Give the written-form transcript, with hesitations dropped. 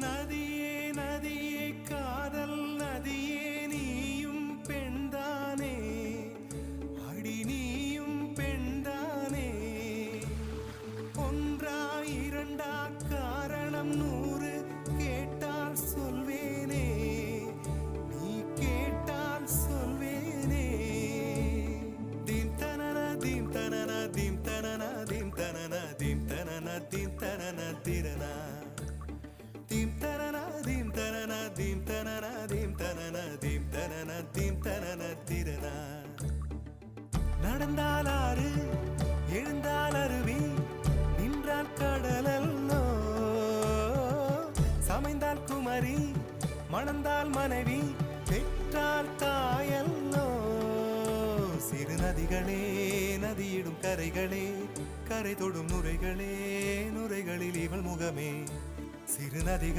நதியே நதியே காதல் நதியே நீயும் பெண்தானே அடி நீயும் பெண்தானே ஒன்றா இரண்டா காரணம் 100 கேட்டால் சொல்வேனே நீ கேட்டால் சொல்வேனே தீம் தனன தீம் தனன தீம் தனன தீம் தனன தீம் தனன தீம் தனன திரனா தீம் தனன தீம் தனன தீம் தனன தீம் தனன தீம் தனன தீம் தனன திரனா நடந்தால் ஆறு எழுந்தால் அருவி நின்றால் கடலல்லோ சமைந்தால் குமரி மணந்தால் மனைவி பெற்றால் தாயல்லோ சிறு நதிகளே நதியிடும் கரைகளே கரை தொடும் நுரைகளே நுரைகளில் இவள் முகமே சிறு நதிகள்